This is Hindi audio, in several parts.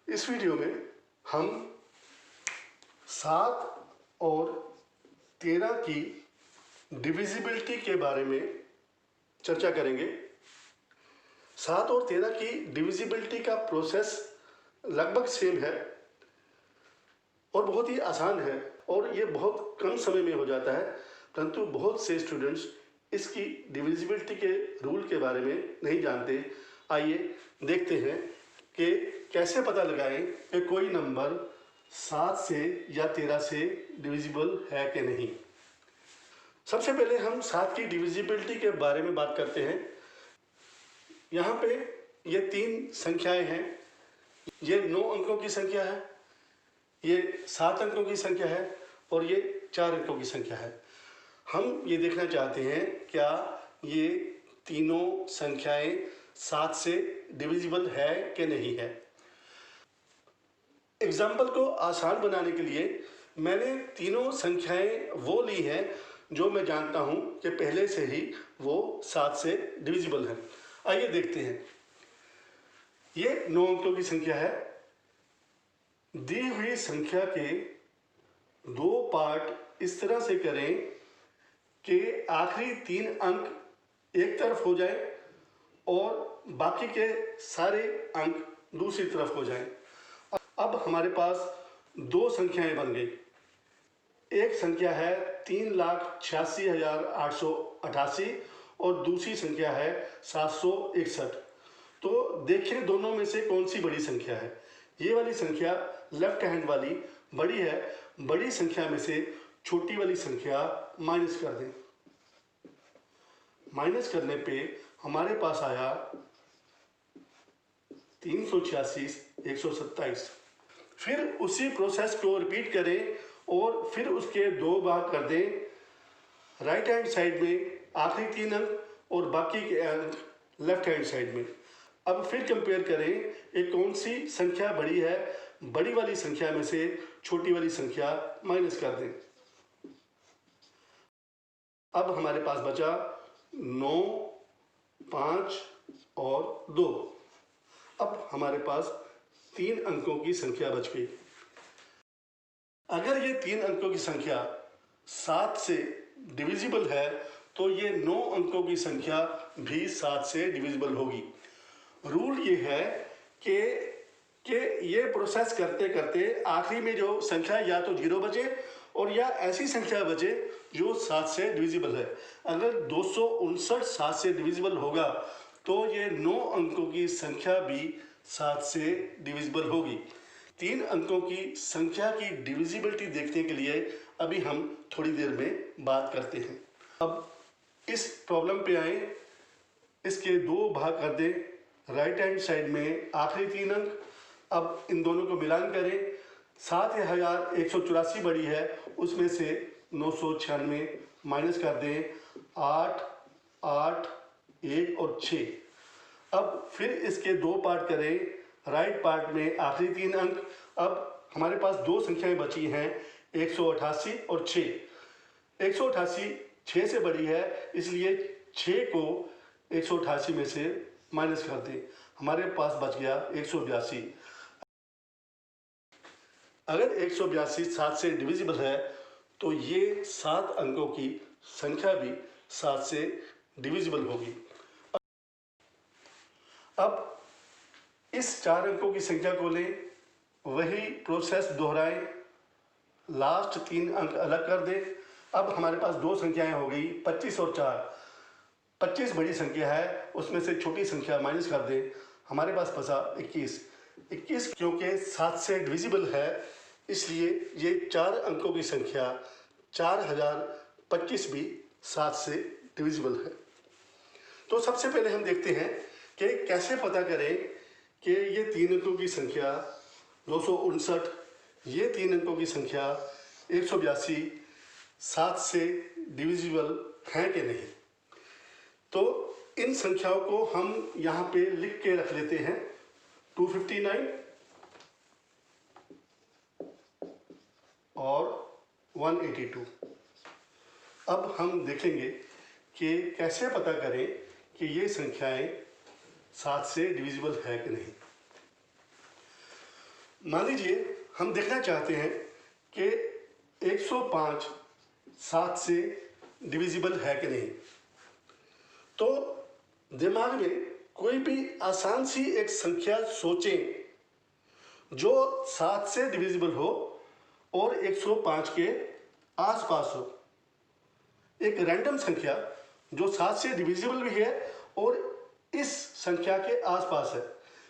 इस वीडियो में हम 7 और 13 की डिविजिबिलिटी के बारे में चर्चा करेंगे। 7 और 13 की डिविजिबिलिटी का प्रोसेस लगभग सेम है और बहुत ही आसान है और ये बहुत कम समय में हो जाता है, परंतु बहुत से स्टूडेंट्स इसकी डिविजिबिलिटी के रूल के बारे में नहीं जानते। आइए देखते हैं कि कैसे पता लगाएं कि कोई नंबर 7 से या 13 से डिविजिबल है कि नहीं। सबसे पहले हम 7 की डिविजिबिलिटी के बारे में बात करते हैं। यहाँ पे ये 3 संख्याएं हैं। ये 9 अंकों की संख्या है, ये 7 अंकों की संख्या है और ये 4 अंकों की संख्या है। हम ये देखना चाहते हैं क्या ये तीनों संख्याएं 7 से डिविजिबल है कि नहीं है। एग्जाम्पल को आसान बनाने के लिए मैंने तीनों संख्याएं वो ली हैं जो मैं जानता हूं कि पहले से ही वो 7 से डिविजिबल हैं। आइए देखते हैं। ये 9 अंकों की संख्या है। दी हुई संख्या के 2 पार्ट इस तरह से करें कि आखिरी 3 अंक एक तरफ हो जाए और बाकी के सारे अंक दूसरी तरफ हो जाएं। अब हमारे पास 2 संख्याएं बन गई। एक संख्या है 3,86,888 और दूसरी संख्या है 761। तो देखिए दोनों में से कौन सी बड़ी संख्या है। ये वाली संख्या लेफ्ट हैंड वाली बड़ी है। बड़ी संख्या में से छोटी वाली संख्या माइनस कर दें। माइनस करने पे हमारे पास आया 386,127। फिर उसी प्रोसेस को रिपीट करें और फिर उसके 2 भाग कर दें। राइट हैंड साइड में आखिरी 3 अंक और बाकी के अंक लेफ्ट हैंड साइड में। अब फिर कंपेयर करें एक कौन सी संख्या बड़ी है। बड़ी वाली संख्या में से छोटी वाली संख्या माइनस कर दें। अब हमारे पास बचा 9, 5 और 2। अब हमारे पास 3 अंकों की संख्या बच गई। अगर ये 3 अंकों की संख्या 7 से डिविजिबल है तो ये 9 अंकों की संख्या भी 7 से डिविजिबल होगी। रूल ये है कि ये प्रोसेस करते करते आखिरी में जो संख्या या तो 0 बचे और या ऐसी संख्या बचे जो 7 से डिविजिबल है। अगर 259 7 से डिविजिबल होगा तो ये 9 अंकों की संख्या भी 7 से डिविजिबल होगी। 3 अंकों की संख्या की डिविजिबिलिटी देखने के लिए अभी हम थोड़ी देर में बात करते हैं। अब इस प्रॉब्लम पे आए। इसके 2 भाग कर दें। राइट हैंड साइड में आखिरी 3 अंक। अब इन दोनों को मिलान करें। 7,184 बड़ी है, उसमें से 996 माइनस कर दें। 8, 8, 1 और 6। अब फिर इसके 2 पार्ट करें। राइट पार्ट में आखिरी 3 अंक। अब हमारे पास 2 संख्याएं बची हैं 188 और 6। 188 6 से बड़ी है, इसलिए 6 को 188 में से माइनस कर दें। हमारे पास बच गया 182। अगर 182 7 से डिविजिबल है तो ये 7 अंकों की संख्या भी 7 से डिविजिबल होगी। अब इस 4 अंकों की संख्या को लें, वही प्रोसेस दोहराएं। लास्ट 3 अंक अलग कर दें। अब हमारे पास 2 संख्याएं हो गई 25 और 4। 25 बड़ी संख्या है, उसमें से छोटी संख्या माइनस कर दें। हमारे पास बचा 21। 21 क्योंकि 7 से डिविजिबल है, इसलिए ये 4 अंकों की संख्या 4025 भी 7 से डिविजिबल है। तो सबसे पहले हम देखते हैं कि कैसे पता करें कि ये 3 अंकों की संख्या 259, ये 3 अंकों की संख्या 182 7 से डिविजिबल हैं कि नहीं। तो इन संख्याओं को हम यहाँ पे लिख के रख लेते हैं। 259 और 182। अब हम देखेंगे कि कैसे पता करें कि ये संख्याएं 7 से डिविजिबल है कि नहीं। मान लीजिए हम देखना चाहते हैं कि 105 7 से डिविजिबल है कि नहीं। तो दिमाग में कोई भी आसान सी एक संख्या सोचें जो 7 से डिविजिबल हो और 105 के आसपास हो। एक रैंडम संख्या जो 7 से डिविजिबल भी है और इस संख्या के आसपास है।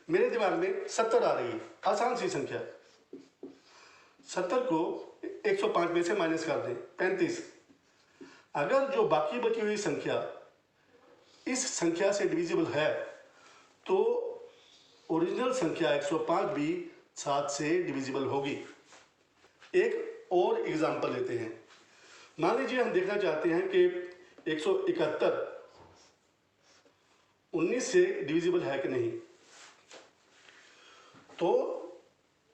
मेरे दिमाग में 70 आ रही है, आसान सी संख्या। 70 को 105 में से माइनस कर दें, 35। अगर जो बाकी बची हुई संख्या इस संख्या से डिविजिबल है तो ओरिजिनल संख्या 105 भी 7 से डिविजिबल होगी। एक और एग्जांपल लेते हैं। मान लीजिए हम देखना चाहते हैं कि 171 19 से डिविजिबल है कि नहीं। तो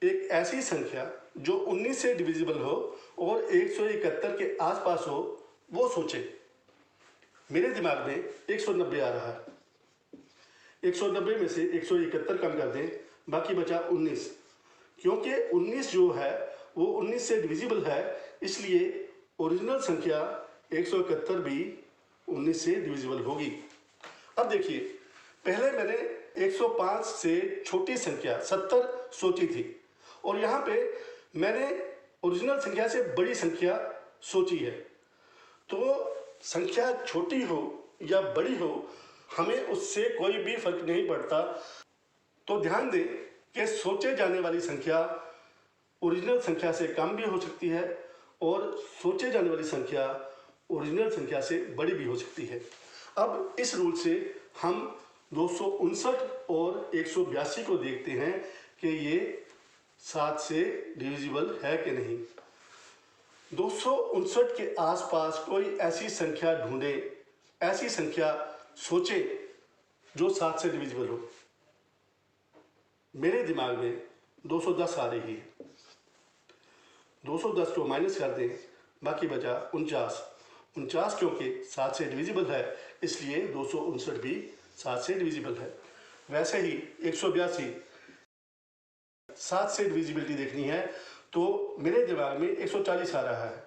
एक ऐसी संख्या जो 19 से डिविजिबल हो और 171 के आसपास हो वो सोचे। मेरे दिमाग में 190 आ रहा है। 190 में से 171 कम कर दें, बाकी बचा 19। क्योंकि 19 जो है वो 19 से डिविजिबल है, इसलिए ओरिजिनल संख्या 171 भी 19 से डिविजिबल होगी। अब देखिए, पहले मैंने 105 से छोटी संख्या 70 सोची थी और यहाँ पे मैंने ओरिजिनल संख्या से बड़ी संख्या सोची है। तो संख्या छोटी हो या बड़ी हो, हमें उससे कोई भी फर्क नहीं पड़ता। तो ध्यान दें कि सोचे जाने वाली संख्या ओरिजिनल संख्या से कम भी हो सकती है और सोचे जाने वाली संख्या ओरिजिनल संख्या से बड़ी भी हो सकती है। अब इस रूल से हम 259 और 182 को देखते हैं कि ये 7 से डिविजिबल है कि नहीं। 259 के आसपास कोई ऐसी संख्या ढूंढे, ऐसी संख्या सोचे जो 7 से डिविजिबल हो। मेरे दिमाग में 210 आ रही है। 210 को माइनस कर दें, बाकी बचा 49। 49 क्योंकि 7 से डिविजिबल है, इसलिए 259 भी 7 से डिविजिबल है। वैसे ही 182 7 से डिविजिबिलिटी देखनी है तो मेरे दिमाग में 140 आ रहा है।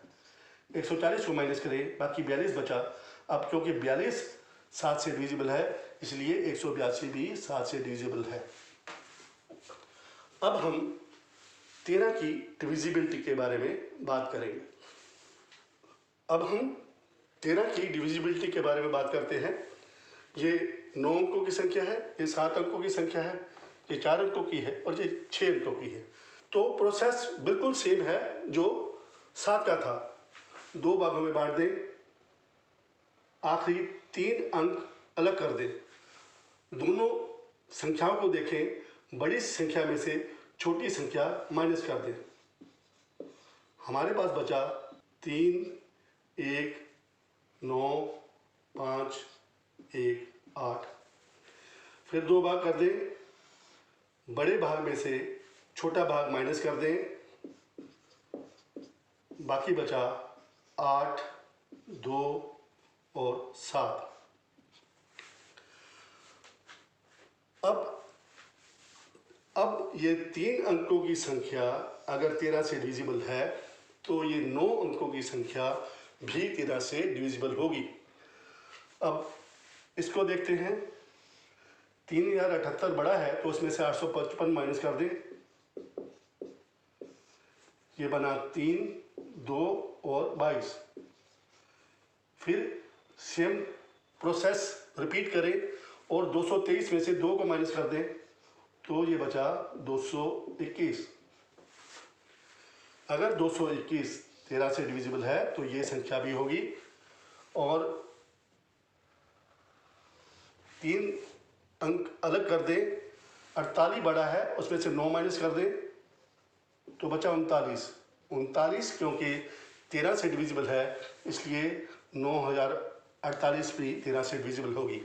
140 को माइनस करें, बाकी 42 बचा। अब क्योंकि 42 7 से डिविजिबल है, इसलिए 182 भी 7 से डिविजिबल है। अब हम 13 की डिविजिबिलिटी के बारे में बात करेंगे। अब हम 13 की डिविजिबिलिटी के बारे में बात करते हैं। ये 9 अंकों की संख्या है, ये 7 अंकों की संख्या है, ये 4 अंकों की है और ये 6 अंकों की है। तो प्रोसेस बिल्कुल सेम है जो 7 का था। 2 भागों में बांट दें, आखिरी 3 अंक अलग कर दें। दोनों संख्याओं को देखें, बड़ी संख्या में से छोटी संख्या माइनस कर दें। हमारे पास बचा 3 1 9 5 1 8। फिर 2 भाग कर दें, बड़े भाग में से छोटा भाग माइनस कर दें, बाकी बचा 8 2 और 7। अब ये 3 अंकों की संख्या अगर 13 से डिविजिबल है तो ये 9 अंकों की संख्या भी 13 से डिविजिबल होगी। अब इसको देखते हैं। 3078 बड़ा है तो उसमें से 855 माइनस कर दें, ये बना 3 2 और 22। फिर सेम प्रोसेस रिपीट करें और 223 में से 2 को माइनस कर दें तो ये बचा 221। अगर 221 13 से डिविजिबल है तो ये संख्या भी होगी। और 3 अंक अलग कर दें, 48 बड़ा है उसमें से 9 माइनस कर दें तो बचा 39। 39 क्योंकि 13 से डिविजिबल है, इसलिए 9048 भी 13 से डिविजिबल होगी।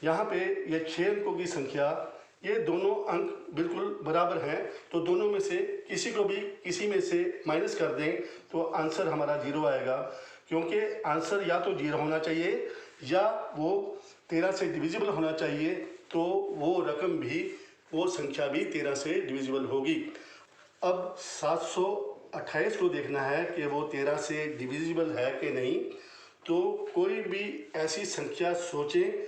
यहाँ पे ये 6 अंकों की संख्या, ये दोनों अंक बिल्कुल बराबर हैं, तो दोनों में से किसी को भी किसी में से माइनस कर दें तो आंसर हमारा 0 आएगा। क्योंकि आंसर या तो 0 होना चाहिए या वो 13 से डिविजिबल होना चाहिए, तो वो रकम भी, वो संख्या भी 13 से डिविजिबल होगी। अब 728 को देखना है कि वो 13 से डिविजिबल है कि नहीं। तो कोई भी ऐसी संख्या सोचें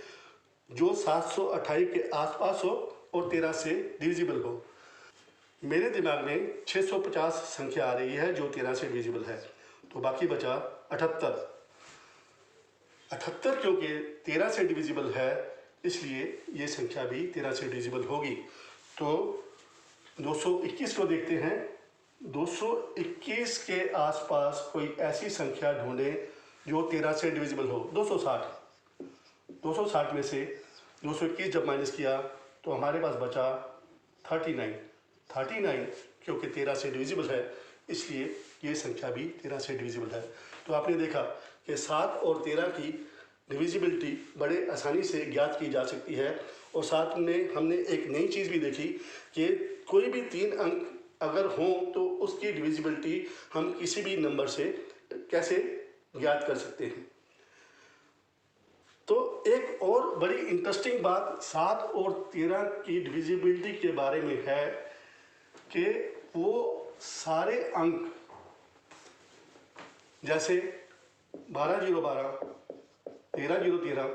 जो 728 के आसपास हो और 13 से डिविजिबल हो। मेरे दिमाग में 650 संख्या आ रही है जो 13 से डिविजिबल है, तो बाकी बचा 78। 78 क्योंकि 13 से डिविजिबल है, इसलिए ये संख्या भी 13 से डिविजिबल होगी। तो 221 को देखते हैं। 221 के आसपास कोई ऐसी संख्या ढूंढें जो 13 से डिविजिबल हो। 260 में से 221 जब माइनस किया तो हमारे पास बचा 39 क्योंकि 13 से डिविजिबल है, इसलिए ये संख्या भी 13 से डिविजिबल है। तो आपने देखा कि 7 और 13 की डिविजिबिलिटी बड़े आसानी से ज्ञात की जा सकती है। और साथ में हमने एक नई चीज़ भी देखी कि कोई भी 3 अंक अगर हों तो उसकी डिविजिबिलिटी हम किसी भी नंबर से कैसे ज्ञात कर सकते हैं। तो एक और बड़ी इंटरेस्टिंग बात 7 और 13 की डिविजिबिलिटी के बारे में है कि वो सारे अंक जैसे 12-0-12, 13-0-13,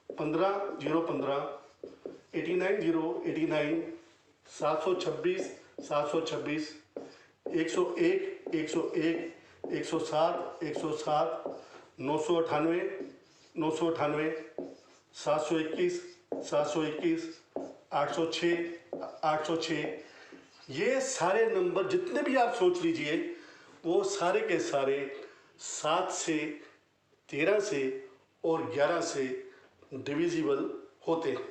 15-0-15, 89-0-89, 726-726, 101-101, 107-107, 998-998, 721-721, 806-806, ये सारे नंबर जितने भी आप सोच लीजिए वो सारे के सारे 7 से 13 से और 11 से डिविजिबल होते हैं।